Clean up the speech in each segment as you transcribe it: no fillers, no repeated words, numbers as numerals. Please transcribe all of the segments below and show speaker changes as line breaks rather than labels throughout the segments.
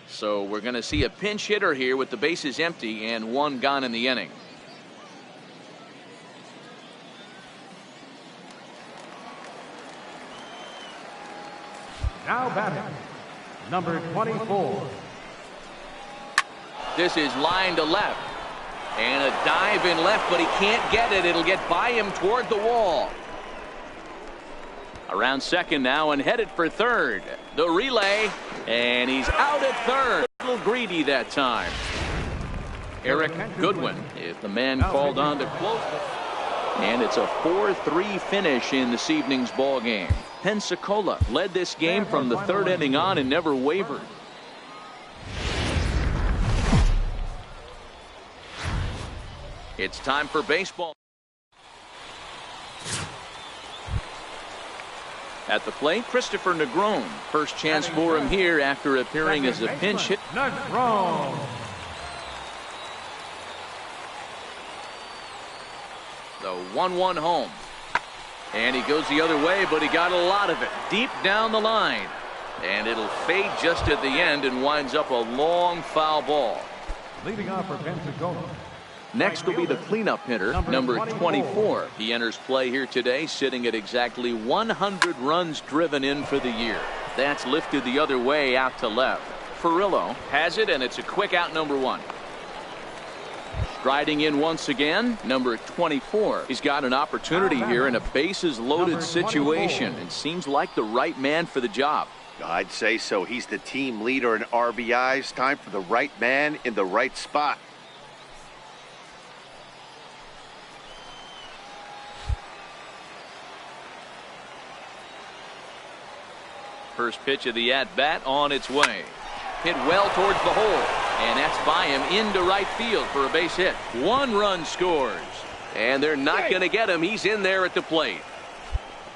So we're going to see a pinch hitter here with the bases empty and one gone in the inning.
Now batting, number 24.
This is line to left. And a dive in left, but he can't get it. It'll get by him toward the wall. Around second now and headed for third. The relay, and he's out at third. A little greedy that time. Eric Goodwin is the man called on to close it. And it's a 4-3 finish in this evening's ball game. Pensacola led this game from the third inning on and never wavered. It's time for baseball. At the plate, Christopher Negron. First chance for him here after appearing as a pinch hit.
Negron.
The 1-1 home. And he goes the other way, but he got a lot of it deep down the line. And it'll fade just at the end and winds up a long foul ball.
Leading off for Pensacola.
Next will be the cleanup hitter, number 24. He enters play here today, sitting at exactly 100 runs driven in for the year. That's lifted the other way out to left. Furillo has it, and it's a quick out, number 1. Striding in once again, number 24. He's got an opportunity here in a bases-loaded situation and seems like the right man for the job.
I'd say so. He's the team leader in RBIs. Time for the right man in the right spot.
First pitch of the at-bat on its way. Hit well towards the hole, and that's by him into right field for a base hit. 1 run scores, and they're not going to get him. He's in there at the plate.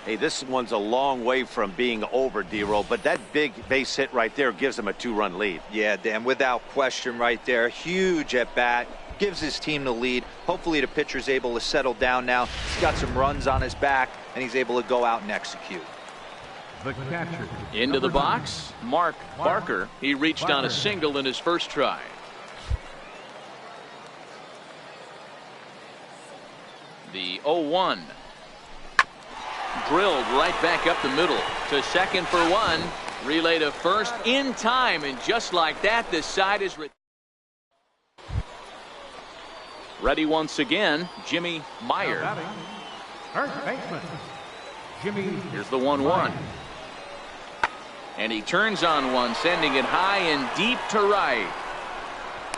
Hey, this one's a long way from being over, D-Roll, but that big base hit right there gives him a 2-run lead.
Yeah, Dan, without question right there. Huge at-bat. Gives his team the lead. Hopefully the pitcher's able to settle down now. He's got some runs on his back, and he's able to go out and execute.
The catcher.
Into the box, Mark Barker. He reached on a single in his first try. The 0-1. Drilled right back up the middle to second for 1. Relay to first in time, and just like that, this side is ready once again. Jimmy Meyer.
First baseman, Jimmy.
Here's the 1-1. And he turns on one, sending it high and deep to right.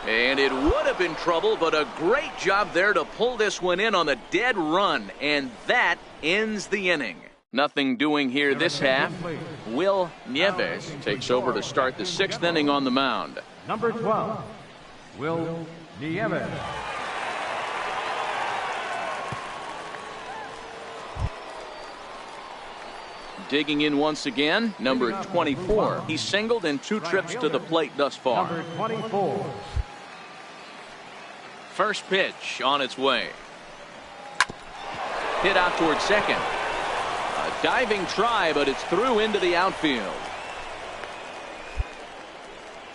And it would have been trouble, but a great job there to pull this one in on the dead run. And that ends the inning. Nothing doing here this half. Will Nieves takes over to start the 6th inning on the mound.
Number 12, Will Nieves.
Digging in once again, number 24. He's singled in 2 trips to the plate thus far.
Number 24.
First pitch on its way. Hit out towards second. A diving try, but it's through into the outfield.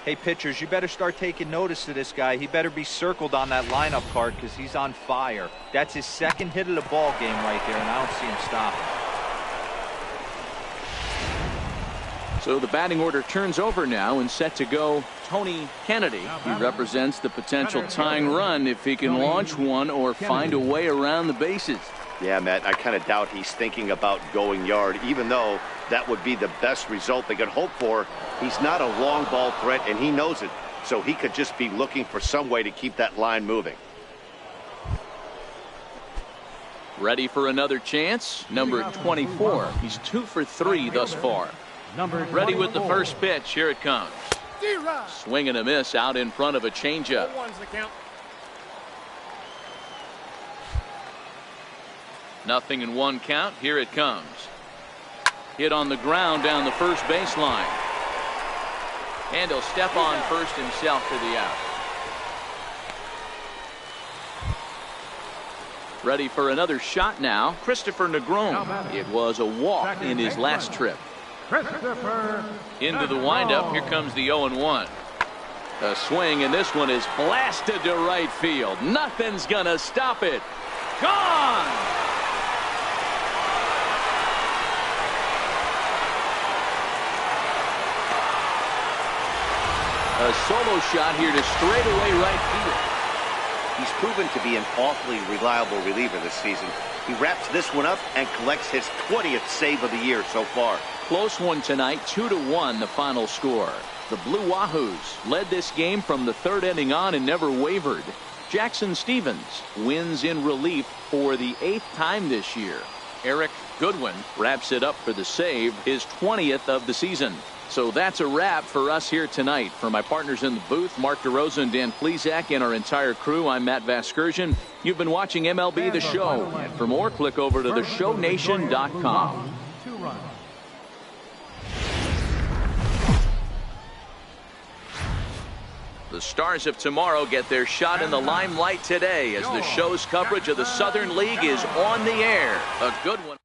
Hey, pitchers, you better start taking notice of this guy. He better be circled on that lineup card because he's on fire. That's his 2nd hit of the ball game right there, and I don't see him stopping.
So the batting order turns over now and set to go Tony Kennedy. He represents the potential tying run if he can launch one or find a way around the bases.
Yeah, Matt, I kind of doubt he's thinking about going yard, even though that would be the best result they could hope for. He's not a long ball threat, and he knows it, so he could just be looking for some way to keep that line moving.
Ready for another chance? Number 24. He's 2 for 3 thus far.
Number
Ready with the first pitch. Here it comes. Swing and a miss out in front of a changeup. Nothing in one count. Here it comes. Hit on the ground down the first baseline. And he'll step on first himself for the out. Ready for another shot now, Christopher Negron. It was a walk in his last trip.
Christopher
Into the windup. Here comes the 0-1. A swing, and this one is blasted to right field. Nothing's gonna stop it. Gone! A solo shot here to straightaway right field.
He's proven to be an awfully reliable reliever this season. He wraps this one up and collects his 20th save of the year so far.
Close one tonight, 2-1 the final score. The Blue Wahoos led this game from the third inning on and never wavered. Jackson Stevens wins in relief for the 8th time this year. Eric Goodwin wraps it up for the save, his 20th of the season. So that's a wrap for us here tonight. For my partners in the booth, Mark DeRosa and Dan Plesac, and our entire crew, I'm Matt Vasgersian. You've been watching MLB The Show. And for more, click over to theshownation.com.
2 runs.
The Stars of tomorrow get their shot in the limelight today as the show's coverage of the Southern League is on the air. A good one.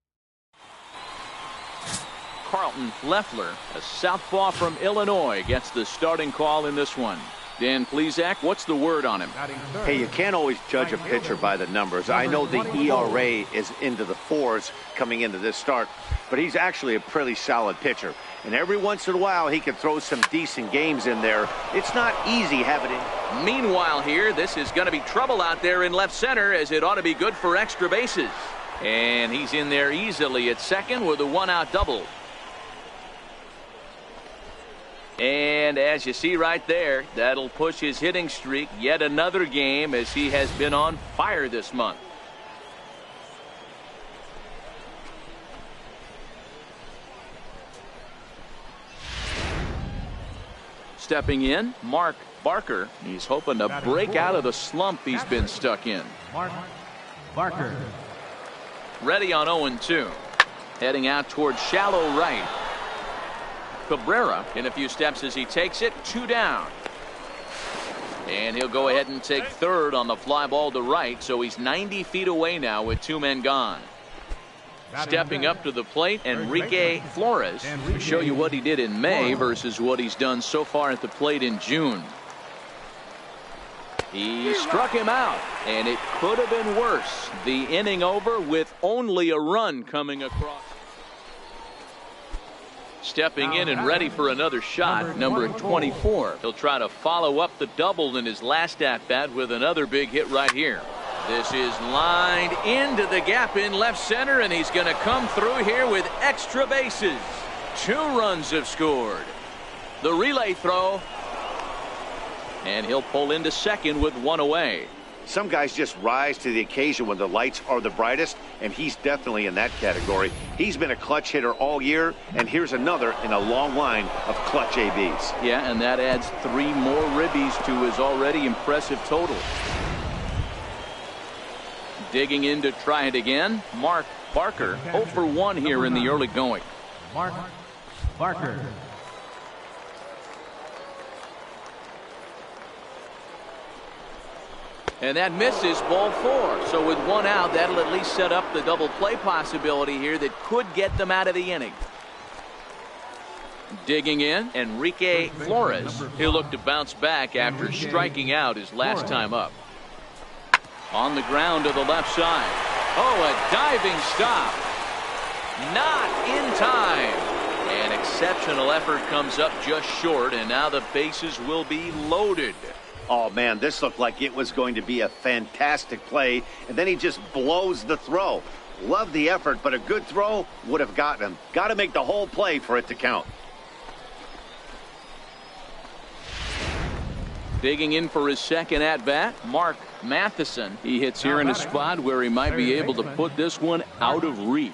Carlton Leffler, a southpaw from Illinois, gets the starting call in this one. Dan Plesac, what's the word on him?
Hey, you can't always judge a pitcher by the numbers. I know the ERA is into the 4s coming into this start, but he's actually a pretty solid pitcher. And every once in a while, he can throw some decent games in there. It's not easy having it.
Meanwhile here, this is going to be trouble out there in left center, as it ought to be good for extra bases. And he's in there easily at second with a 1-out double. And as you see right there, that'll push his hitting streak yet another game, as he has been on fire this month. Stepping in, Mark Barker. He's hoping to break out of the slump he's been stuck in.
Mark Barker.
Ready on 0-2. Heading out towards shallow right. Cabrera in a few steps as he takes it. 2 down. And he'll go ahead and take third on the fly ball to right, so he's 90 feet away now with 2 men gone. Stepping up to the plate, Enrique Flores, to show you what he did in May versus what he's done so far at the plate in June. He struck him out, and it could have been worse. The inning over with only a run coming across. Stepping in and ready for another shot, number 24. He'll try to follow up the double in his last at-bat with another big hit right here. This is lined into the gap in left center, and he's going to come through here with extra bases. 2 runs have scored. The relay throw, and he'll pull into second with 1 away.
Some guys just rise to the occasion when the lights are the brightest, and he's definitely in that category. He's been a clutch hitter all year, and here's another in a long line of clutch ABs.
Yeah, and that adds 3 more ribbies to his already impressive total. Digging in to try it again, Mark Barker, 0 for 1 here in the early going.
Mark Barker.
And that misses, ball 4. So with 1 out, that'll at least set up the double play possibility here that could get them out of the inning. Digging in, Enrique Flores. He'll look to bounce back after striking out his last time up. On the ground to the left side. Oh, a diving stop. Not in time. An exceptional effort comes up just short, and now the bases will be loaded.
Oh, man, this looked like it was going to be a fantastic play, and then he just blows the throw. Love the effort, but a good throw would have gotten him. Got to make the whole play for it to count.
Digging in for his second at-bat, Mark Matheson. He hits here in a spot where he might be able to put this one out of reach.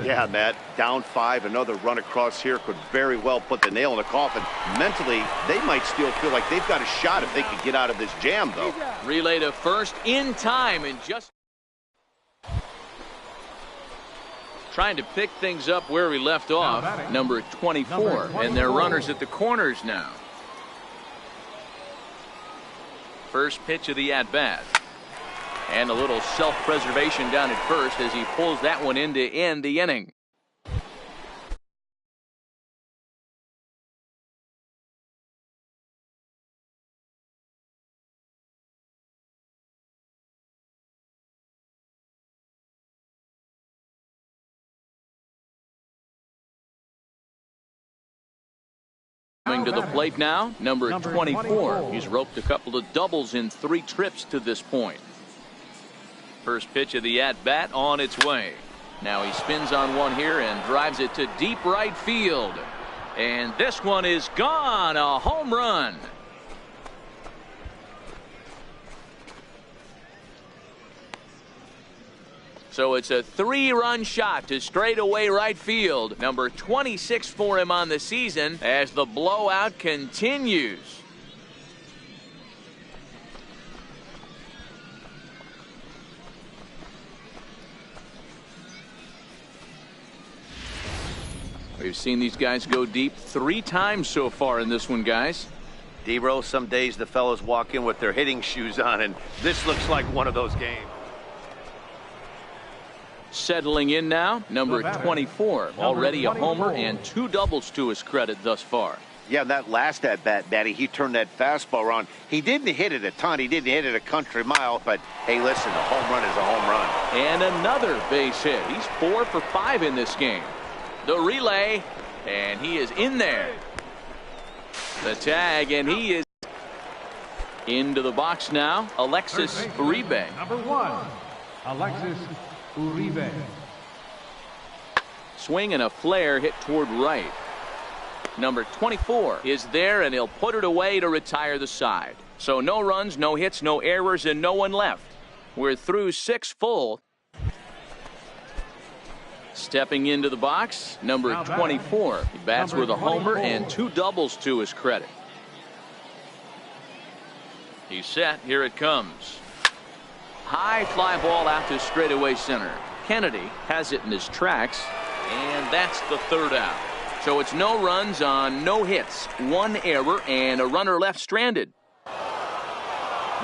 Yeah, Matt, down 5, another run across here could very well put the nail in the coffin. Mentally, they might still feel like they've got a shot if they could get out of this jam, though.
Relay to first in time and just trying to pick things up where we left off, number 24, and their runners at the corners now. First pitch of the at-bat. And a little self-preservation down at first as he pulls that one in to end the inning. Coming to the plate now, number 24. He's roped a couple of doubles in 3 trips to this point. First pitch of the at-bat on its way. Now he spins on one here and drives it to deep right field. And this one is gone, a home run. So it's a 3-run shot to straightaway right field. Number 26 for him on the season as the blowout continues. We've seen these guys go deep 3 times so far in this one, guys.
D-Row, some days the fellas walk in with their hitting shoes on, and this looks like one of those games.
Settling in now, number 24. Already a homer and 2 doubles to his credit thus far.
Yeah, that last at-bat, Matty, he turned that fastball around. He didn't hit it a ton. He didn't hit it a country mile. But, hey, listen, a home run is a home run.
And another base hit. He's 4 for 5 in this game. The relay, and he is in there. The tag, and he is into the box now. Alexis Uribe.
Number 1, Alexis Uribe.
Swing and a flare hit toward right. Number 24 is there, and he'll put it away to retire the side. So no runs, no hits, no errors, and no one left. We're through 6 full. Stepping into the box, number 24. He bats with a homer and 2 doubles to his credit. He's set. Here it comes. High fly ball out to straightaway center. Kennedy has it in his tracks, and that's the 3rd out. So it's no runs on no hits, 1 error, and a runner left stranded.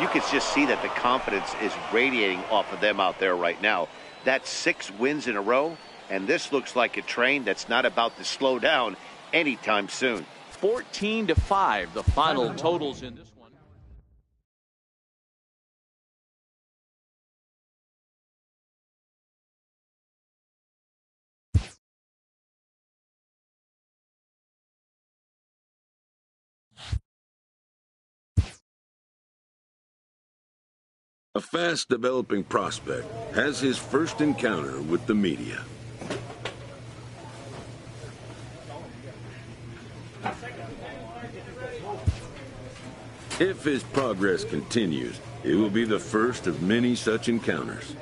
You can just see that the confidence is radiating off of them out there right now. That's 6 wins in a row, and this looks like a train that's not about to slow down anytime soon.
14-5, the final totals in this one.
A fast-developing prospect has his first encounter with the media. If his progress continues, it will be the first of many such encounters.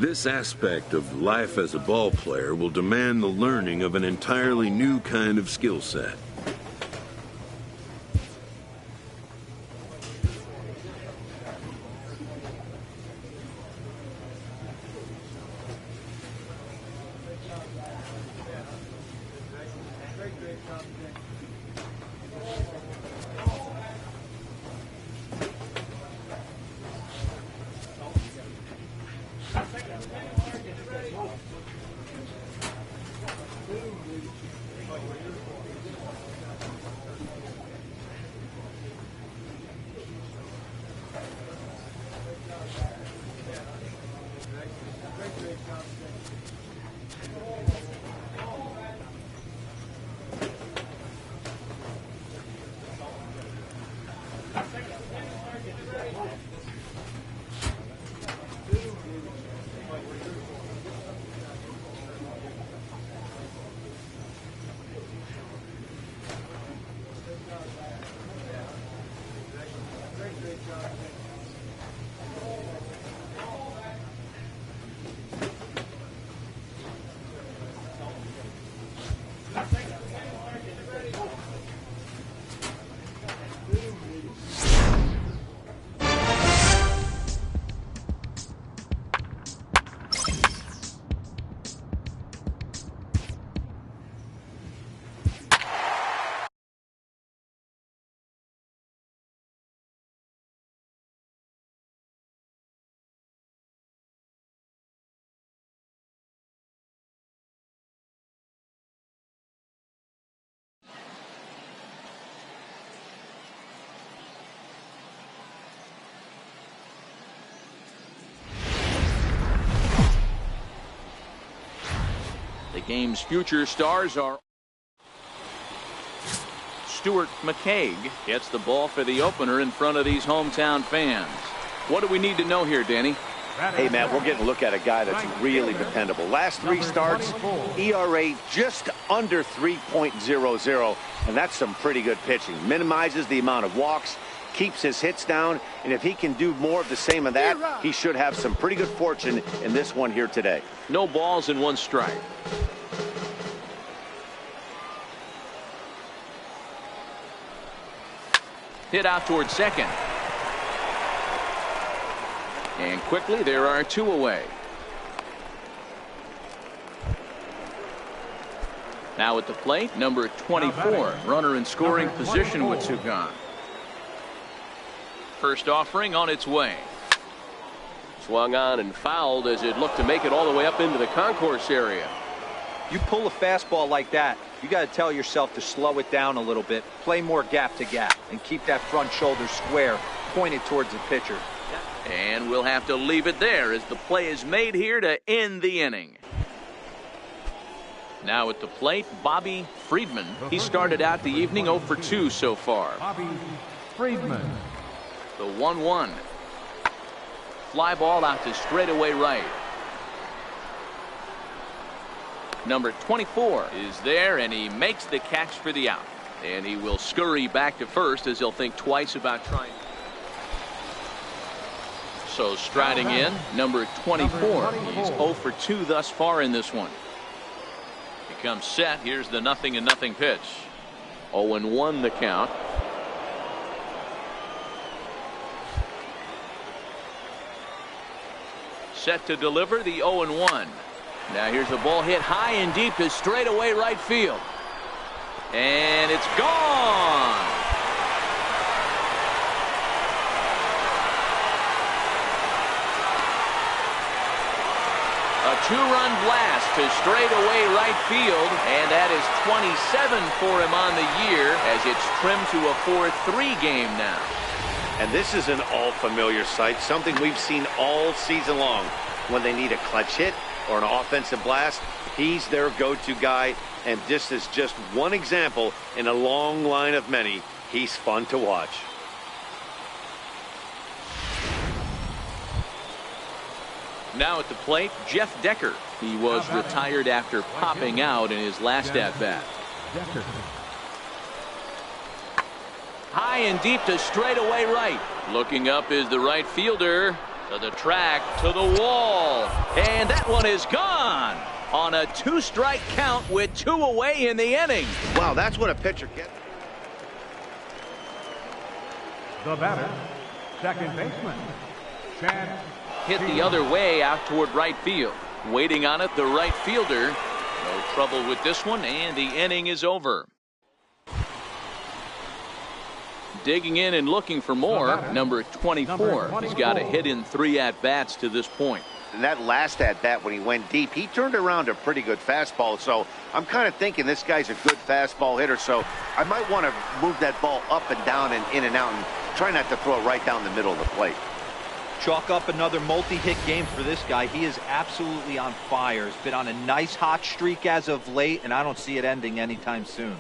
This aspect of life as a ball player will demand the learning of an entirely new kind of skill set.
game's future stars are Stuart McCaig gets the ball for the opener in front of these hometown fans. What do we need to know here, Danny?
Hey, Matt, we're getting a look at a guy that's really dependable. Last 3 starts, ERA just under 3.00, and that's some pretty good pitching. Minimizes the amount of walks, keeps his hits down, and if he can do more of the same of that, he should have some pretty good fortune in this one here today.
No balls and 1 strike. Hit out towards second. And quickly there are 2 away. Now at the plate, number 24, runner in scoring position with 2 gone. First offering on its way. Swung on and fouled as it looked to make it all the way up into the concourse area.
You pull a fastball like that, you got to tell yourself to slow it down a little bit, play more gap to gap, and keep that front shoulder square, pointed towards the pitcher.
And we'll have to leave it there as the play is made here to end the inning. Now at the plate, Bobby Friedman. He started out the evening 0 for 2 so far.
Bobby Friedman.
The 1-1. Fly ball out to straightaway right. Number 24 is there, and he makes the catch for the out. And he will scurry back to first as he'll think twice about trying. So striding in, number 24. He's 0 for 2 thus far in this one. He comes set. Here's the 0-0 pitch. 0-1 the count. Set to deliver the 0-1. Now here's a ball hit high and deep to straightaway right field. And it's gone. A 2-run blast to straightaway right field, and that is 27 for him on the year as it's trimmed to a 4-3 game now.
And this is an all-familiar sight, something we've seen all season long. When they need a clutch hit or an offensive blast, he's their go-to guy, and this is just one example in a long line of many. He's fun to watch.
Now at the plate, Jeff Decker. He was retired after popping out in his last at-bat. High and deep to straightaway right. Looking up is the right fielder. To the track, to the wall. And that one is gone on a 2-strike count with 2 away in the inning.
Wow, that's what a pitcher gets.
The batter, second baseman, Chad.
Hit the other way out toward right field. Waiting on it, the right fielder. No trouble with this one, and the inning is over. Digging in and looking for more, number 24. He's got a hit in 3 at-bats to this point.
In that last at-bat when he went deep, he turned around a pretty good fastball. So I'm kind of thinking this guy's a good fastball hitter. So I might want to move that ball up and down and in and out and try not to throw it right down the middle of the plate.
Chalk up another multi-hit game for this guy. He is absolutely on fire. He's been on a nice hot streak as of late, and I don't see it ending anytime soon.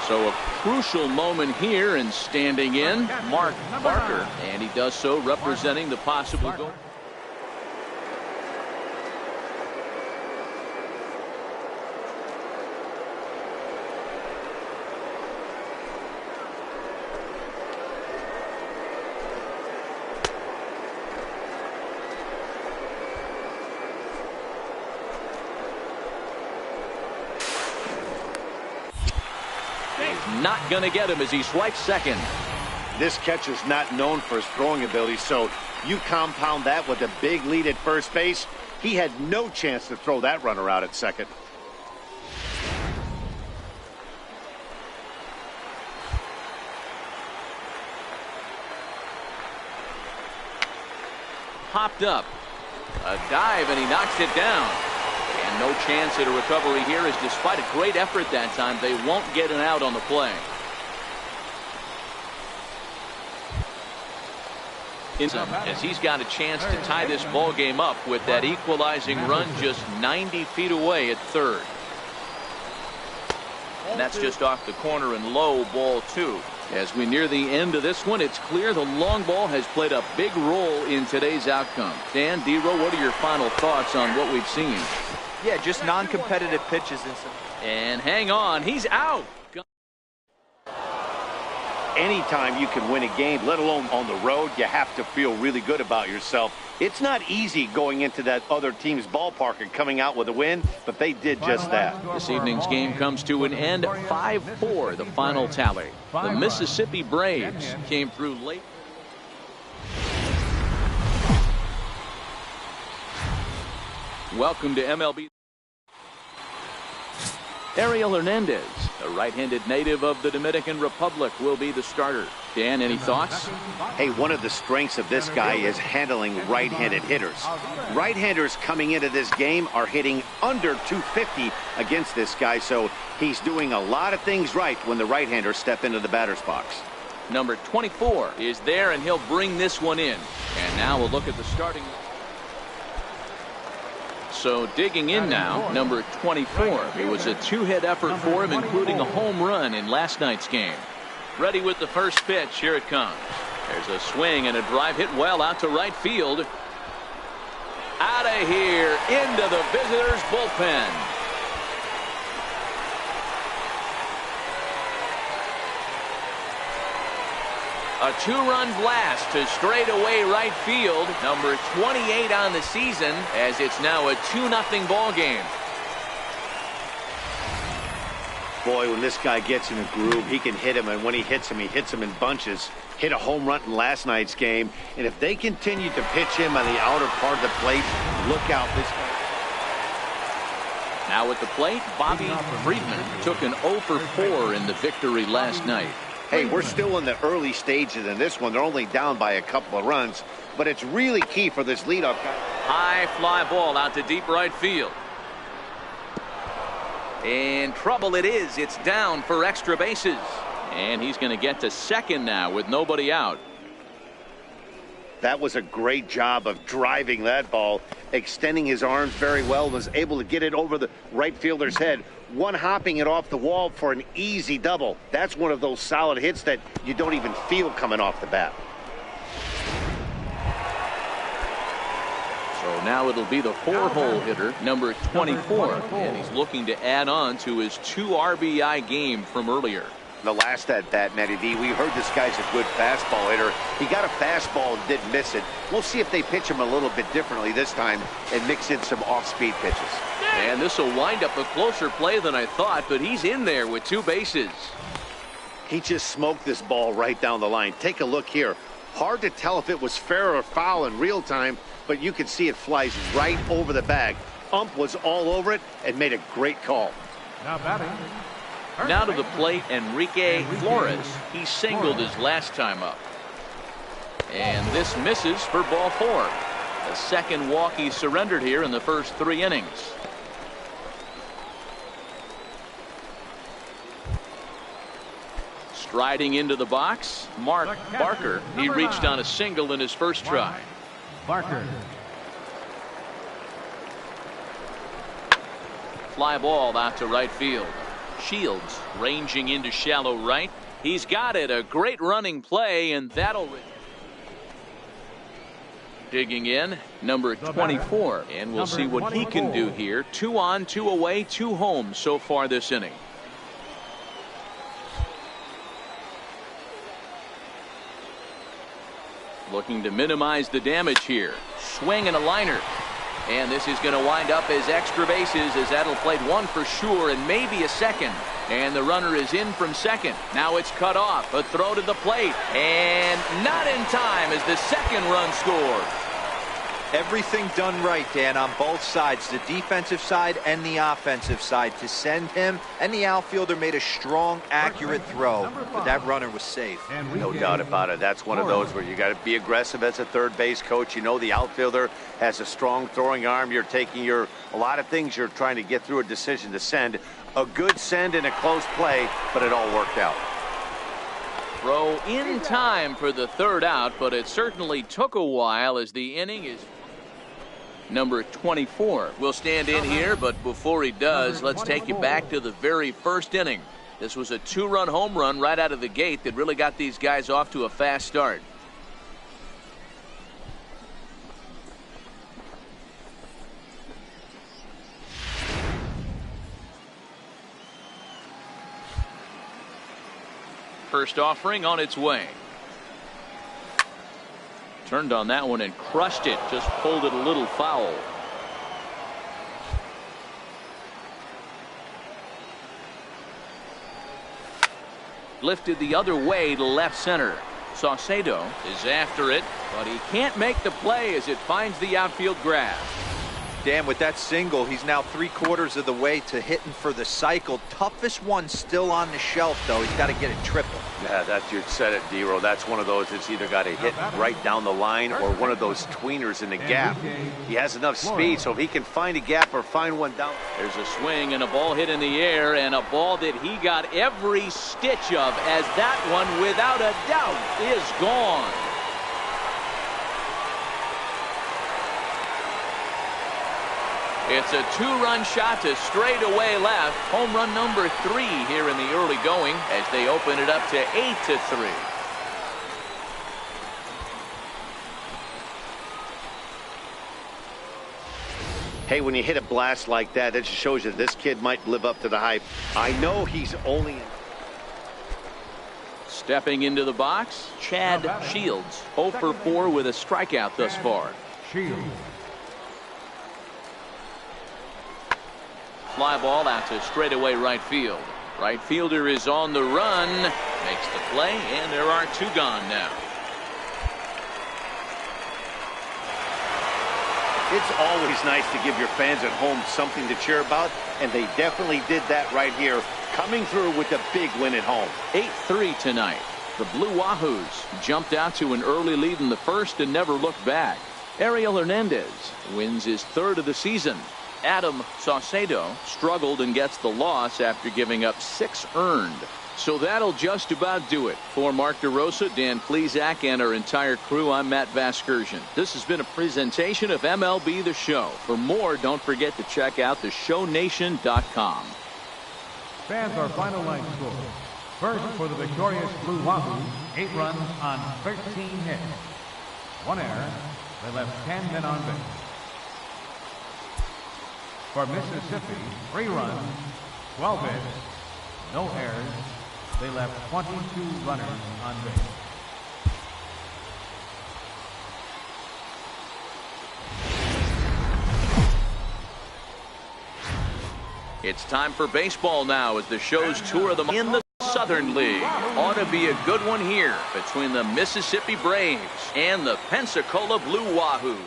So a crucial moment here, and standing in, Mark Barker, and he does so representing the possible goal. Not going to get him as he swipes second.
This catcher's not known for his throwing ability, so you compound that with a big lead at first base. He had no chance to throw that runner out at second.
Popped up. A dive, and he knocks it down. And no chance at a recovery here, as despite a great effort that time, they won't get an out on the play. as he's got a chance to tie this ball game up with that equalizing run just 90 feet away at third. And that's just off the corner and low, ball 2. As we near the end of this one, it's clear the long ball has played a big role in today's outcome. Dan, D-Row, what are your final thoughts on what we've seen?
Yeah, just non-competitive pitches.
And hang on, he's out.
Anytime you can win a game, let alone on the road, you have to feel really good about yourself. It's not easy going into that other team's ballpark and coming out with a win, but they did just that.
This evening's game comes to an end, 5-4, the final tally. The Mississippi Braves came through late. Welcome to MLB. Ariel Hernandez, a right-handed native of the Dominican Republic, will be the starter. Dan, any thoughts?
Hey, one of the strengths of this guy is handling right-handed hitters. Right-handers coming into this game are hitting under 250 against this guy, so he's doing a lot of things right when the right-handers step into the batter's box.
Number 24 is there, and he'll bring this one in. And now we'll look at the starting. So digging in now, number 24. It was a two-hit effort for him, including a home run in last night's game. Ready with the first pitch. Here it comes. There's a swing and a drive hit well out to right field. Out of here into the visitors' bullpen. A two-run blast to straightaway right field. Number 28 on the season, as it's now a 2-0 ball game.
Boy, when this guy gets in a groove, he can hit him, and when he hits him in bunches. Hit a home run in last night's game, and if they continue to pitch him on the outer part of the plate, look out. This guy.
Now at the plate, Bobby Friedman took an 0 for 4 in the victory last night.
Hey, we're still in the early stages in this one. They're only down by a couple of runs, but it's really key for this leadoff guy.
High fly ball out to deep right field. In trouble it is. It's down for extra bases. And he's going to get to second now with nobody out.
That was a great job of driving that ball, extending his arms very well, was able to get it over the right fielder's head, one-hopping it off the wall for an easy double. That's one of those solid hits that you don't even feel coming off the bat.
So now it'll be the 4-hole hitter, number 24, and he's looking to add on to his 2 RBI game from earlier.
The last at bat, Matty D, we heard this guy's a good fastball hitter. He got a fastball and didn't miss it. We'll see if they pitch him a little bit differently this time and mix in some off-speed pitches.
And this will wind up a closer play than I thought, but he's in there with 2 bases.
He just smoked this ball right down the line. Take a look here. Hard to tell if it was fair or foul in real time, but you can see it flies right over the bag. Ump was all over it and made a great call.
Now batting.
Now to the plate, Enrique Flores. He singled his last time up. And this misses for ball 4. The second walk he surrendered here in the first 3 innings. Striding into the box, Mark Barker. He reached on a single in his first try.
Barker.
Fly ball out to right field. Shields ranging into shallow right. He's got it. A great running play, and that'll. Digging in, number 24, and we'll see what he can do here. 2 on, 2 away, 2 home so far this inning. Looking to minimize the damage here. Swing and a liner. And this is going to wind up as extra bases, as that'll play 1 for sure and maybe a second. And the runner is in from second. Now it's cut off. A throw to the plate. And not in time as the second run scored.
Everything done right, Dan, on both sides, the defensive side and the offensive side, to send him, and the outfielder made a strong, accurate throw, but that runner was safe.
No doubt about it. That's one of those where you got to be aggressive as a third base coach. You know the outfielder has a strong throwing arm. You're taking a lot of things you're trying to get through a decision to send. A good send and a close play, but it all worked out.
Throw in time for the third out, but it certainly took a while as the inning is. Number 24 will stand in here, but before he does, let's take you back to the very first inning. This was a two-run home run right out of the gate that really got these guys off to a fast start. First offering on its way. Turned on that one and crushed it. Just pulled it a little foul. Lifted the other way to left center. Saucedo is after it, but he can't make the play as it finds the outfield grass.
Dan, with that single, he's now 3/4 of the way to hitting for the cycle. Toughest one still on the shelf, though. He's got to get it triple.
Yeah, that's you said it, D-Row. That's one of those that's either got to hit right down the line or one of those tweeners in the gap. He has enough speed, so if he can find a gap or find one down.
There's a swing and a ball hit in the air, and a ball that he got every stitch of, as that one, without a doubt, is gone. It's a two-run shot to straightaway left. Home run number 3 here in the early going as they open it up to 8-3.
Hey, when you hit a blast like that, that just shows you this kid might live up to the hype. I know he's only...
Stepping into the box, Chad Shields. 0 for 4 with a strikeout thus far.
Shields.
Fly ball out to straightaway right field. Right fielder is on the run, makes the play, and there are 2 gone now.
It's always nice to give your fans at home something to cheer about, and they definitely did that right here, coming through with a big win at home.
8-3 tonight. The Blue Wahoos jumped out to an early lead in the first and never looked back. Ariel Hernandez wins his 3rd of the season. Adam Saucedo struggled and gets the loss after giving up 6 earned. So that'll just about do it. For Mark DeRosa, Dan Plesac, and our entire crew, I'm Matt Vasgersian. This has been a presentation of MLB The Show. For more, don't forget to check out theshownation.com.
Fans, our final line score. First for the victorious Blue Wahoos, 8 runs on 13 hits. 1 error. They left 10 men on base. For Mississippi, 3 runs, 12 hits, no errors. They left 22 runners on base.
It's time for baseball now as the show's tour of the in the Southern League. Ought to be a good one here between the Mississippi Braves and the Pensacola Blue Wahoo.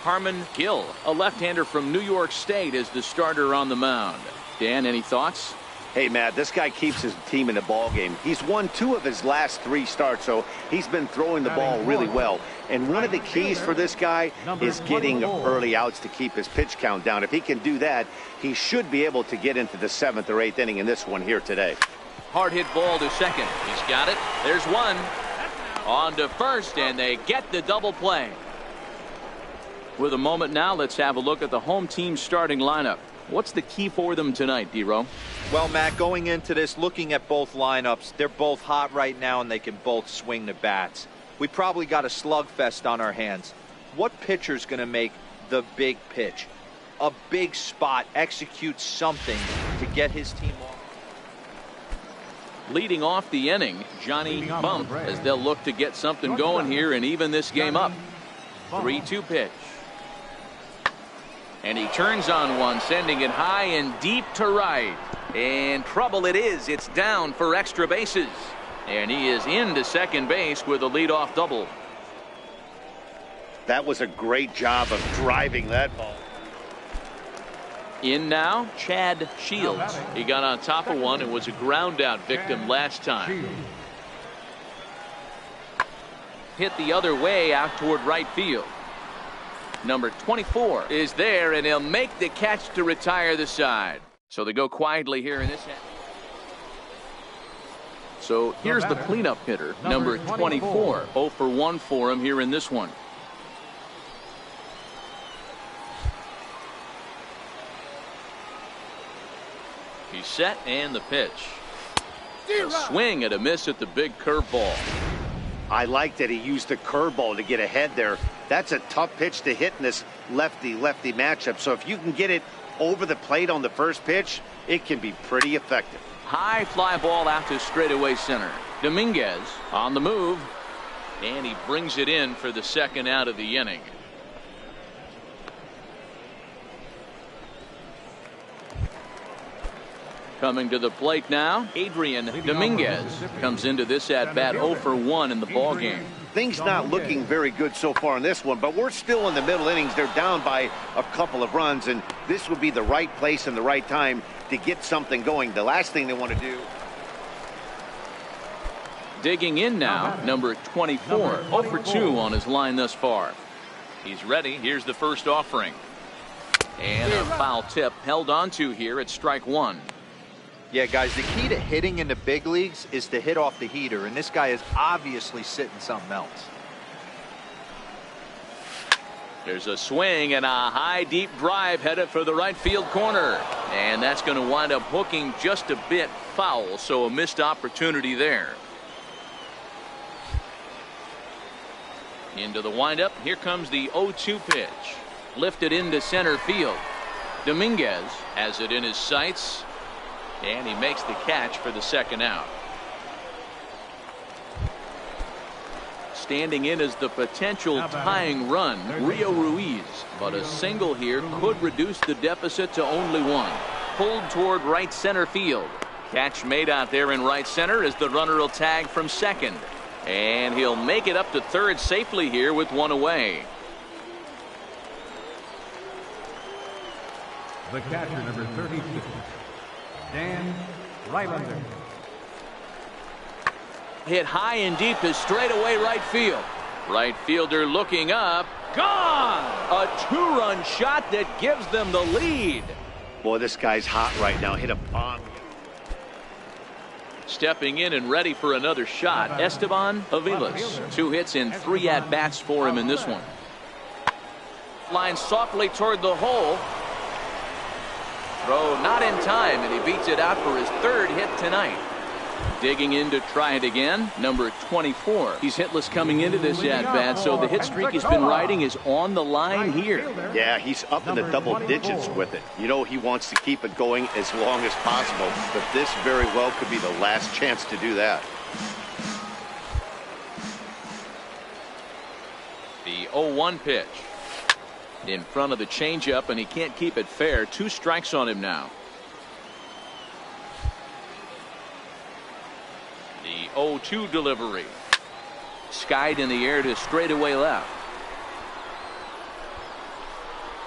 Carmen Gill, a left-hander from New York State, is the starter on the mound. Dan, any thoughts?
Hey, Matt, this guy keeps his team in a ball game. He's won 2 of his last 3 starts, so he's been throwing the ball really well. And one of the keys for this guy is getting early outs to keep his pitch count down. If he can do that, he should be able to get into the 7th or 8th inning in this one here today.
Hard hit ball to second. He's got it. There's one. On to first, and they get the double play. With a moment now, let's have a look at the home team's starting lineup. What's the key for them tonight, D-Row?
Well, Matt, going into this, looking at both lineups, they're both hot right now and they can both swing the bats. We probably got a slugfest on our hands. What pitcher's going to make the big pitch? A big spot, execute something to get his team off.
Leading off the inning, Johnny Bump, as they'll look to get something going here and even this game up. 3-2 pitch. And he turns on one, sending it high and deep to right. And trouble it is. It's down for extra bases. And he is into second base with a leadoff double.
That was a great job of driving that ball.
In now, Chad Shields. He got on top of one and was a ground out victim last time. Hit the other way out toward right field. Number 24 is there, and he'll make the catch to retire the side. So they go quietly here in this half. So here's the cleanup hitter, number 24. 0 for 1 for him here in this one. He's set, and the pitch. A swing and a miss at the big curveball.
I like that he used the curveball to get ahead there. That's a tough pitch to hit in this lefty-lefty matchup. So if you can get it over the plate on the first pitch, it can be pretty effective.
High fly ball out to straightaway center. Dominguez on the move, and he brings it in for the second out of the inning. Coming to the plate now, Adrian Dominguez comes into this at bat 0 for 1 in the ball game.
Things not looking very good so far in this one, but we're still in the middle innings. They're down by a couple of runs, and this would be the right place and the right time to get something going. The last thing they want to do.
Digging in now, number 24, 0 for 2 on his line thus far. He's ready. Here's the first offering. And a foul tip held onto here at strike 1.
Yeah, guys, the key to hitting in the big leagues is to hit off the heater, and this guy is obviously sitting something else.
There's a swing and a high deep drive headed for the right field corner, and that's going to wind up hooking just a bit foul, so a missed opportunity there. Into the windup, here comes the 0-2 pitch, lifted into center field. Dominguez has it in his sights, and he makes the catch for the second out. Standing in as the potential tying run, Rio Ruiz, but a single here could reduce the deficit to only 1. Pulled toward right center field. Catch made out there in right center as the runner will tag from second, and he'll make it up to third safely here with 1 away.
The catcher, number 36, Dan Rylander.
Hit high and deep to straightaway right field. Right fielder looking up. Gone! A 2-run shot that gives them the lead.
Boy, this guy's hot right now. Hit a bomb.
Stepping in and ready for another shot, Esteban Aviles. 2 hits and 3 at-bats for him in this one. Line softly toward the hole. Throw not in time, and he beats it out for his 3rd hit tonight. Digging in to try it again, number 24. He's hitless coming into this at-bat, so the hit streak he's been riding is on the line here.
Yeah, he's up in the double digits with it. You know he wants to keep it going as long as possible, but this very well could be the last chance to do that.
The 0-1 pitch. In front of the changeup, and he can't keep it fair. 2 strikes on him now. The 0-2 delivery. Skied in the air to straightaway left.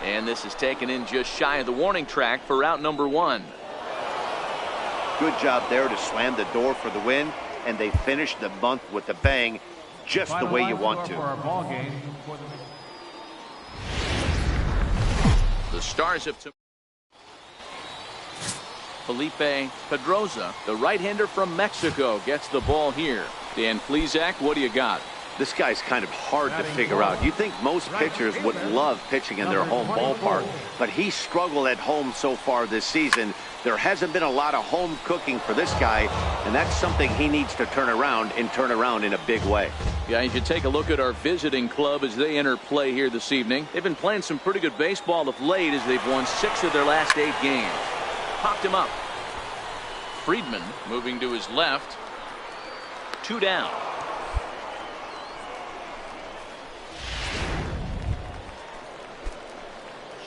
And this is taken in just shy of the warning track for out number 1.
Good job there to slam the door for the win, and they finished the month with a bang, just the way you want to.
The stars of Felipe Pedroza, the right-hander from Mexico, gets the ball here. Dan Plesac, what do you got?
This guy's kind of hard to figure out. You think most pitchers would love pitching in their home ballpark, but he struggled at home so far this season. There hasn't been a lot of home cooking for this guy, and that's something he needs to turn around in a big way.
Guys, you take a look at our visiting club as they enter play here this evening. They've been playing some pretty good baseball of late as they've won 6 of their last 8 games. Popped him up. Friedman moving to his left. 2 down.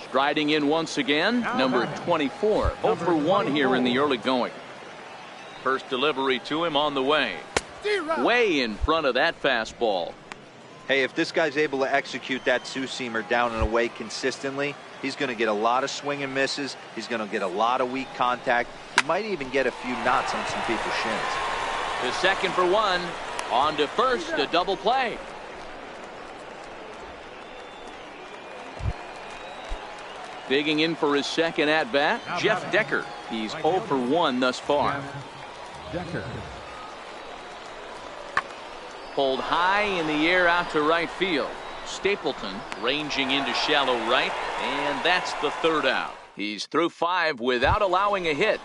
Striding in once again, number 24. 0 for 1 here in the early going. First delivery to him on the way. Way in front of that fastball.
Hey, if this guy's able to execute that 2-seamer down and away consistently, he's going to get a lot of swing and misses. He's going to get a lot of weak contact. He might even get a few knots on some people's shins.
To second for 1. On to first, a double play. Digging in for his second at-bat, Jeff Decker. He's 0 for 1 thus far.
Decker.
Pulled high in the air out to right field. Stapleton ranging into shallow right, and that's the third out. He's through 5 without allowing a hit.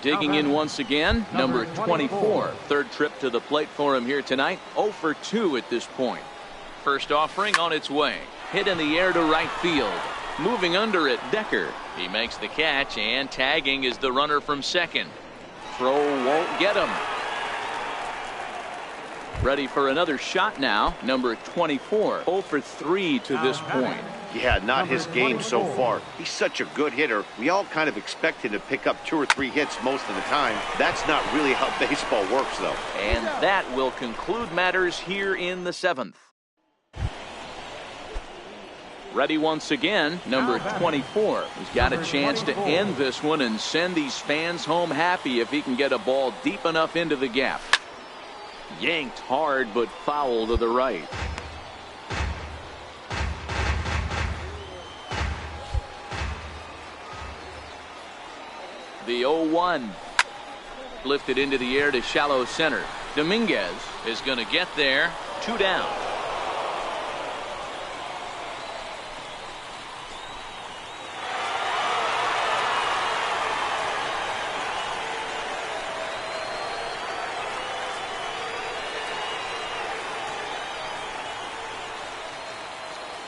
Digging in once again, number 24. Third trip to the plate for him here tonight. 0 for 2 at this point. First offering on its way. Hit in the air to right field. Moving under it, Decker. He makes the catch, and tagging is the runner from second. Throw won't get him. Ready for another shot now. Number 24. 0 for 3 to this point.
Yeah, not his game so far. He's such a good hitter. We all kind of expect him to pick up 2 or 3 hits most of the time. That's not really how baseball works, though.
And that will conclude matters here in the 7th. Ready once again, number 24. He's got a chance to end this one and send these fans home happy if he can get a ball deep enough into the gap. Yanked hard, but foul to the right. The 0-1. Lifted into the air to shallow center. Dominguez is going to get there. 2 down.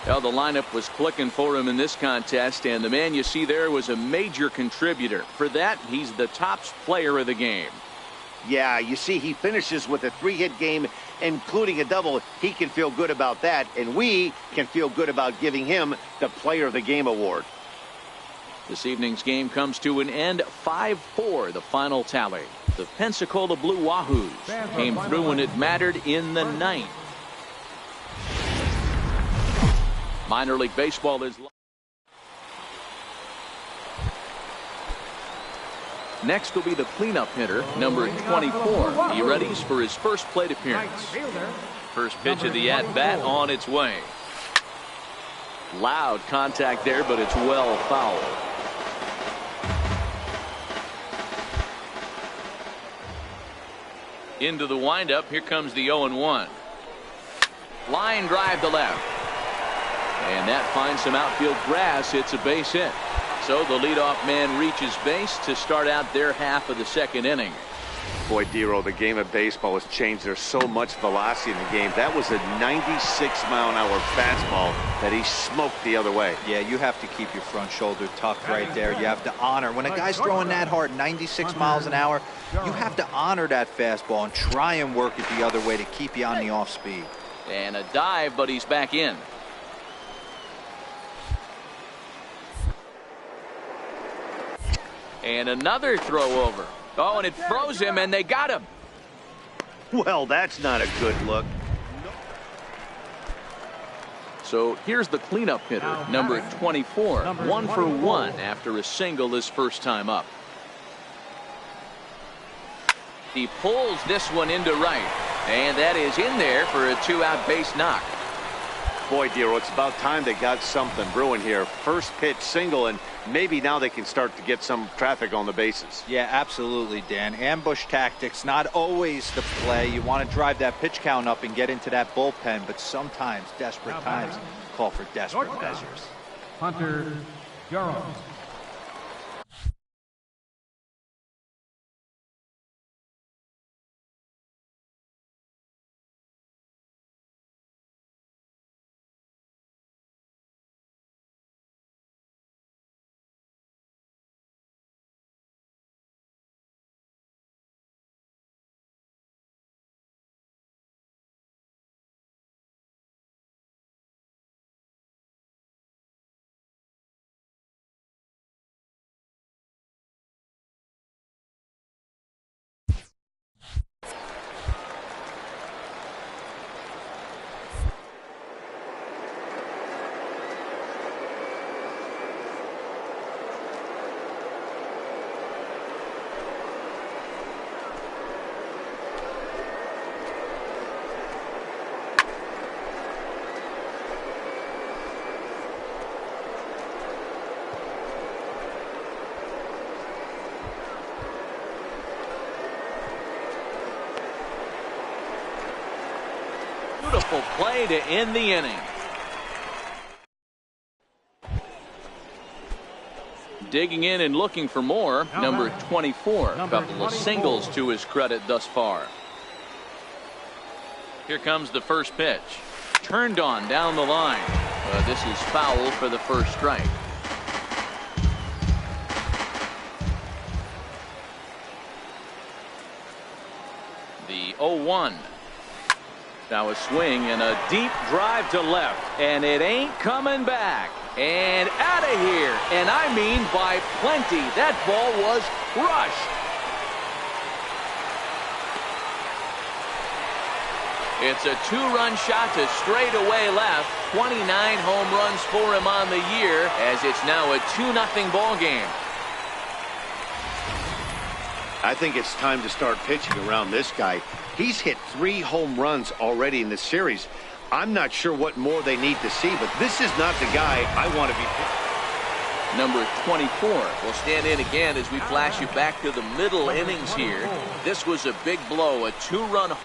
Well, the lineup was clicking for him in this contest, and the man you see there was a major contributor. For that, he's the top player of the game.
Yeah, you see, he finishes with a 3-hit game, including a double. He can feel good about that, and we can feel good about giving him the Player of the Game award.
This evening's game comes to an end. 5-4, the final tally. The Pensacola Blue Wahoos came through when it mattered in the 9th. Minor League Baseball is. Next will be the cleanup hitter, number 24. He readies for his first plate appearance. First pitch of the at-bat on its way. Loud contact there, but it's well fouled. Into the windup. Here comes the 0-1. Line drive to left. And that finds some outfield grass. It's a base hit. So the leadoff man reaches base to start out their half of the second inning.
Boy, Dero, the game of baseball has changed. There's so much velocity in the game. That was a 96-mile-an-hour fastball that he smoked the other way.
Yeah, you have to keep your front shoulder tucked right there. You have to honor. When a guy's throwing that hard, 96 miles an hour, you have to honor that fastball and try and work it the other way to keep you on the off speed.
And a dive, but he's back in. And another throw over. Oh, and it froze him, and they got him.
Well, that's not a good look.
So here's the cleanup hitter, number 24. 1 for 1 after a single his first time up. He pulls this one into right, and that is in there for a 2-out base knock.
Boy, Dero, it's about time they got something brewing here. First pitch single, and maybe now they can start to get some traffic on the bases.
Yeah, absolutely, Dan. Ambush tactics, not always the play. You want to drive that pitch count up and get into that bullpen, but sometimes desperate times call for desperate measures.
Hunter Jones.
Beautiful play to end the inning. Digging in and looking for more, number 24. A couple of singles to his credit thus far. Here comes the first pitch. Turned on down the line. This is foul for the first strike. The 0-1. Now a swing and a deep drive to left, and it ain't coming back. And out of here, and I mean by plenty. That ball was crushed. It's a two-run shot to straightaway left. 29 home runs for him on the year, as it's now a 2-0 ball game.
I think it's time to start pitching around this guy. He's hit 3 home runs already in this series. I'm not sure what more they need to see, but this is not the guy I want to be pitching.
Number 24 will stand in again as we flash you back to the middle innings here. This was a big blow, a 2-run.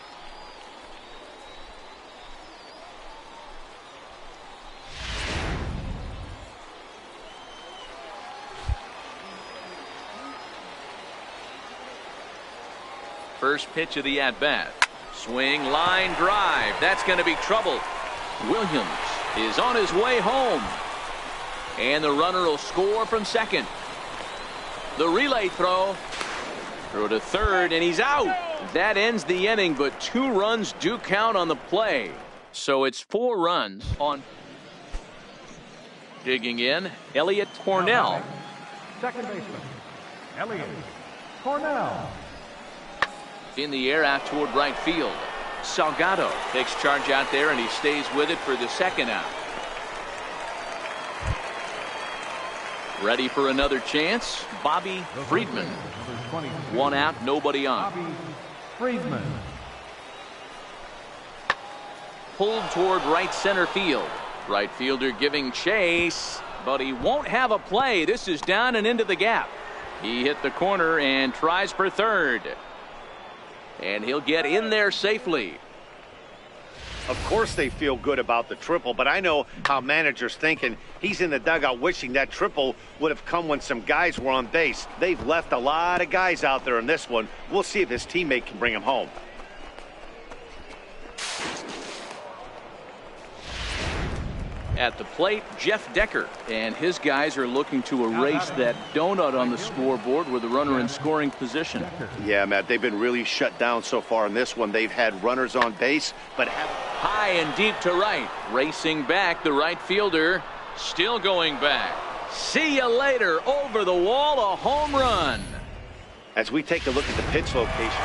First pitch of the at-bat. Swing, line drive. That's going to be trouble. Williams is on his way home. And the runner will score from second. The relay throw. Throw to third, and he's out. That ends the inning, but 2 runs do count on the play. So it's 4 runs on. Digging in, Elliot Cornell.
Second baseman, Elliot Cornell.
In the air out toward right field. Salgado takes charge out there, and he stays with it for the second out. Ready for another chance, Bobby Friedman. 1 out, nobody on.
Bobby Friedman.
Pulled toward right center field. Right fielder giving chase, but he won't have a play. This is down and into the gap. He hit the corner and tries for third. And he'll get in there safely.
Of course they feel good about the triple, but I know how managers thinking. He's in the dugout wishing that triple would have come when some guys were on base. They've left a lot of guys out there in this one. We'll see if his teammate can bring him home.
At the plate, Jeff Decker, and his guys are looking to erase that donut on the scoreboard with the runner in scoring position.
Yeah, Matt, they've been really shut down so far in this one. They've had runners on base, but
high and deep to right. Racing back, the right fielder still going back. See you later. Over the wall, a home run.
As we take a look at the pitch location.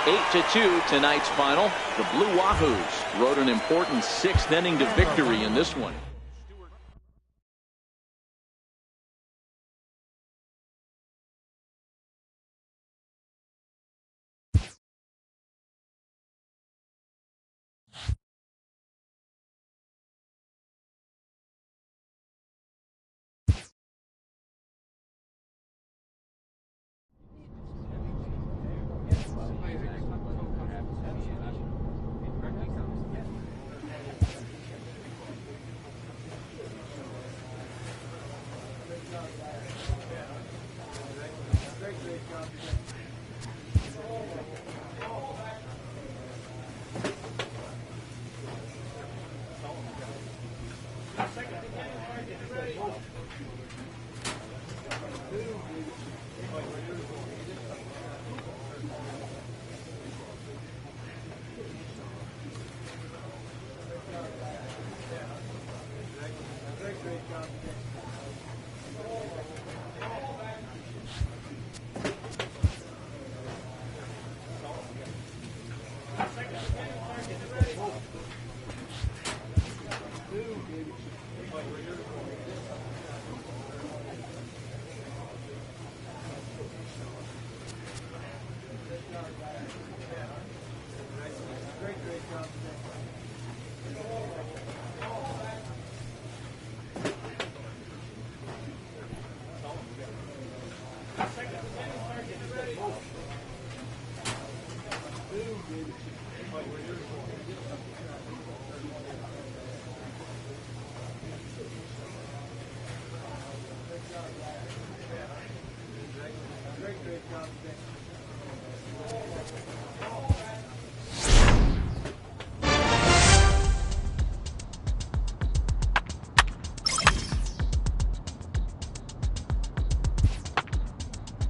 8-2 tonight's final. The Blue Wahoos rode an important 6th inning to victory in this one.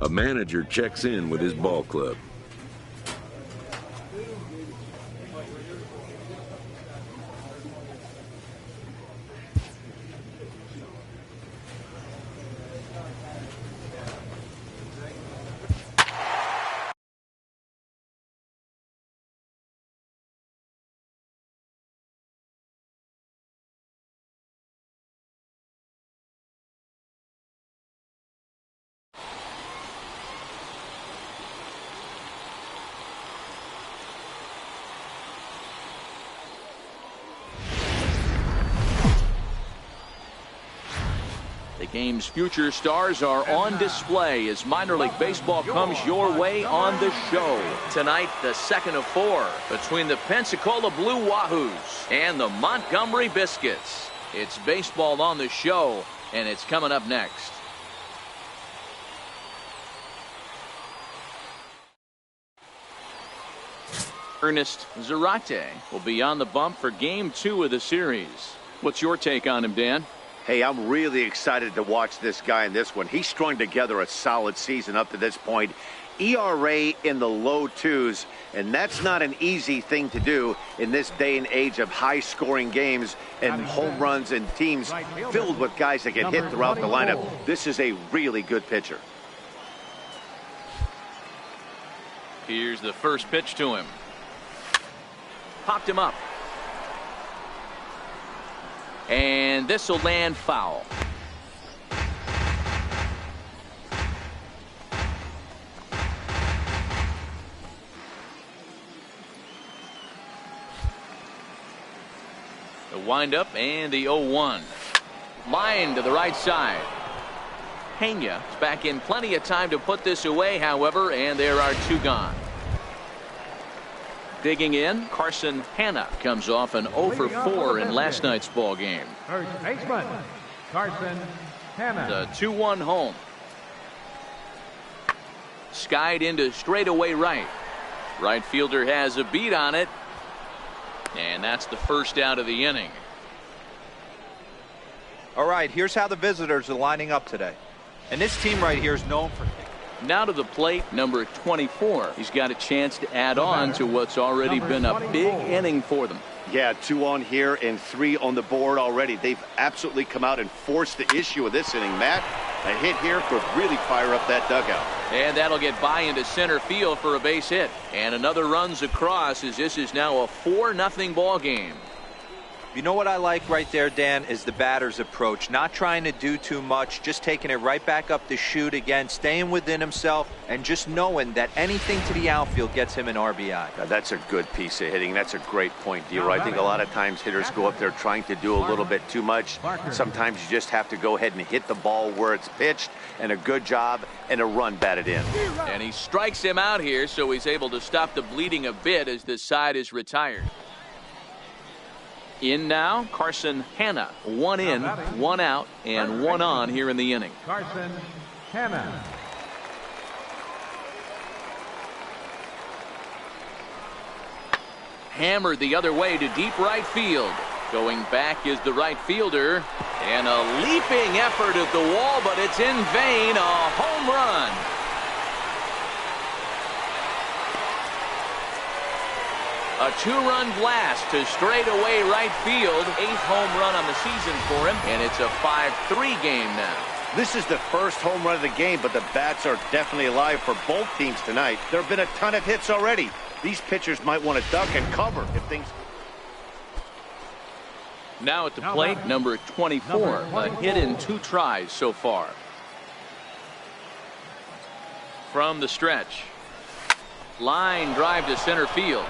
A manager checks in with his ball club.
The game's future stars are on display as minor league baseball comes your way on the show. Tonight, the second of 4 between the Pensacola Blue Wahoos and the Montgomery Biscuits. It's baseball on the show, and it's coming up next. Ernest Zarate will be on the bump for Game 2 of the series. What's your take on him, Dan?
Hey, I'm really excited to watch this guy in this one. He's strung together a solid season up to this point. ERA in the low 2s, and that's not an easy thing to do in this day and age of high-scoring games and home runs and teams filled with guys that get hit throughout the lineup. This is a really good pitcher.
Here's the first pitch to him. Popped him up. And this will land foul. The windup and the 0-1. Line to the right side. Pena is back in plenty of time to put this away, however, and there are 2 gone. Digging in, Carson Hanna comes off an 0 for 4 in last night's ball game.
First baseman, Carson Hanna.
The 2-1 home. Skied into straightaway right. Right fielder has a beat on it. And that's the first out of the inning.
All right, here's how the visitors are lining up today. And this team right here is known for kicking.
Now to the plate, number 24. He's got a chance to add on to what's already been a big inning for them.
Yeah, 2 on here and 3 on the board already. They've absolutely come out and forced the issue of this inning. Matt, a hit here could really fire up that dugout.
And that'll get by into center field for a base hit. And another runs across as this is now a 4-0 ball game.
You know what I like right there, Dan, is the batter's approach. Not trying to do too much, just taking it right back up the chute again, staying within himself, and just knowing that anything to the outfield gets him an RBI.
Now, that's a good piece of hitting. That's a great point, Dealer. I think a lot of times hitters go up there trying to do a little bit too much. Sometimes you just have to go ahead and hit the ball where it's pitched, and a good job and a run batted in.
And he strikes him out here, so he's able to stop the bleeding a bit as the side is retired. In now, Carson Hanna. 1 in, 1 out, and 1 on here in the inning.
Carson Hanna.
Hammered the other way to deep right field. Going back is the right fielder. And a leaping effort at the wall, but it's in vain. A home run. A 2-run blast to straightaway right field. 8th home run on the season for him, and it's a 5-3 game now.
This is the first home run of the game, but the bats are definitely alive for both teams tonight. There have been a ton of hits already. These pitchers might want to duck and cover if things...
Now at the plate, number 24. A hit in 2 tries so far. From the stretch. Line drive to center field.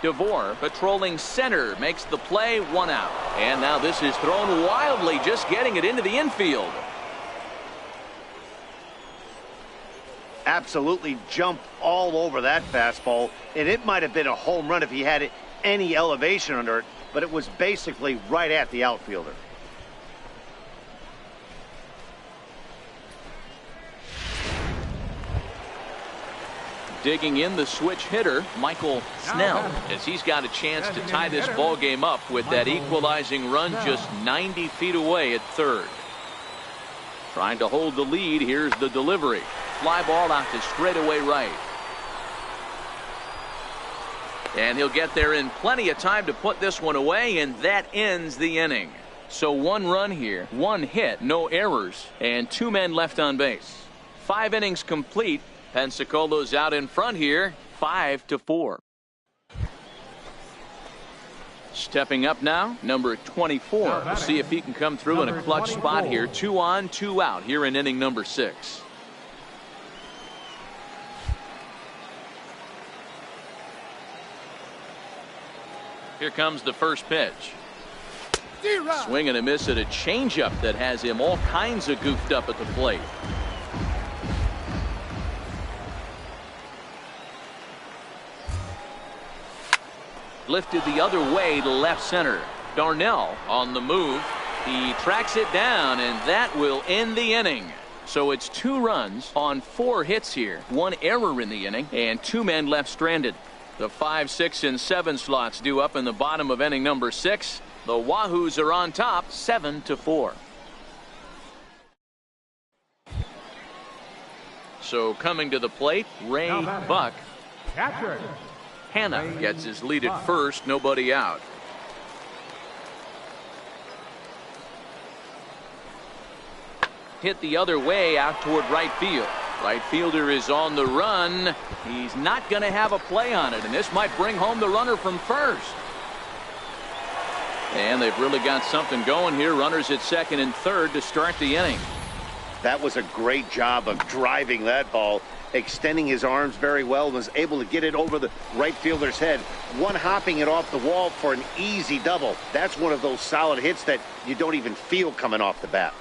DeVore patrolling center makes the play, 1 out. And now this is thrown wildly, just getting it into the infield.
absolutely jumped all over that fastball, and it might have been a home run if he had any elevation under it, but it was basically right at the outfielder.
Digging in the switch hitter, Michael Snell, as he's got a chance to tie this ball game up with that equalizing run just 90 feet away at third. Trying to hold the lead. Here's the delivery. Fly ball out to straightaway right. And he'll get there in plenty of time to put this one away, and that ends the inning. So 1 run here, 1 hit, no errors, and 2 men left on base. 5 innings complete. Pensacolo's out in front here, 5-4. Stepping up now, number 24. We'll see if he can come through in a clutch spot here. 2 on, 2 out here in inning number 6. Here comes the first pitch. Swing and a miss at a changeup that has him all kinds of goofed up at the plate. Lifted the other way to left center. Darnell on the move. He tracks it down, and that will end the inning. So it's 2 runs on 4 hits here. 1 error in the inning, and 2 men left stranded. The 5, 6, and 7 slots due up in the bottom of inning number 6. The Wahoos are on top, 7-4. So coming to the plate, Ray Buck.
Catcher.
Hanna gets his lead at first, nobody out. Hit the other way out toward right field. Right fielder is on the run. He's not going to have a play on it, and this might bring home the runner from first. And they've really got something going here. Runners at second and third to start the inning.
That was a great job of driving that ball, extending his arms very well, and was able to get it over the right fielder's head, one-hopping it off the wall for an easy double. That's one of those solid hits that you don't even feel coming off the bat.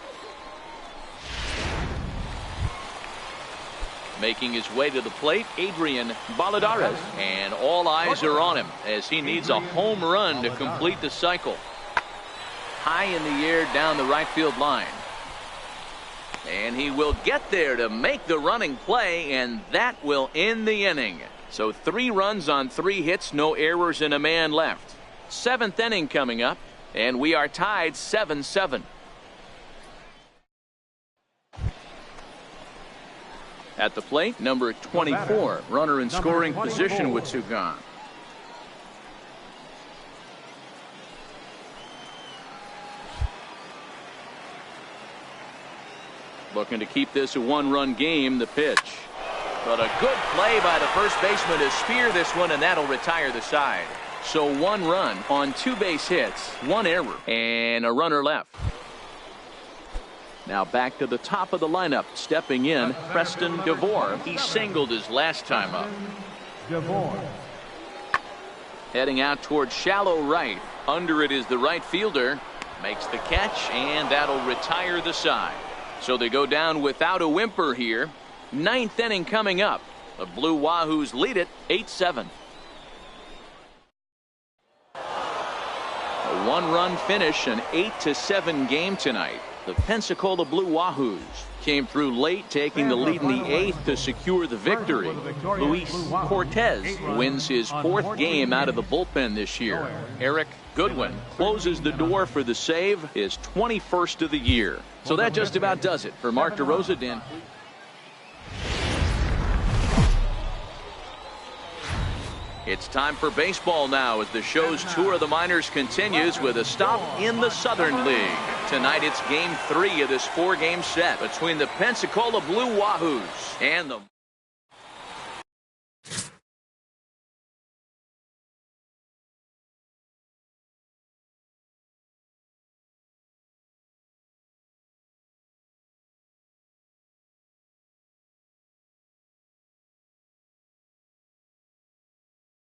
Making his way to the plate, Adrian Valladares, and all eyes are on him as he needs a home run to complete the cycle. High in the air down the right field line. And he will get there to make the running play, and that will end the inning. So 3 runs on 3 hits, no errors, and a man left. 7th inning coming up, and we are tied 7-7. At the plate, number 24, runner in scoring position with Sugan. Looking to keep this a 1-run game. The pitch. But a good play by the first baseman to spear this one, and that'll retire the side. So 1 run on 2 base hits, 1 error, and a runner left. Now back to the top of the lineup. Stepping in, Preston DeVore. He singled his last time up.
DeVore.
Heading out towards shallow right. Under it is the right fielder. Makes the catch, and that'll retire the side. So they go down without a whimper here. 9th inning coming up. The Blue Wahoos lead it 8-7. A 1-run finish, an 8-7 game tonight. The Pensacola Blue Wahoos came through late, taking the lead in the 8th to secure the victory. Luis Cortez wins his 4th game out of the bullpen this year. Eric Goodwin closes the door for the save, his 21st of the year. So that just about does it for Mark DeRosa. Dan. It's time for baseball now as the show's tour of the minors continues with a stop in the Southern League. Tonight it's game 3 of this 4-game set between the Pensacola Blue Wahoos and the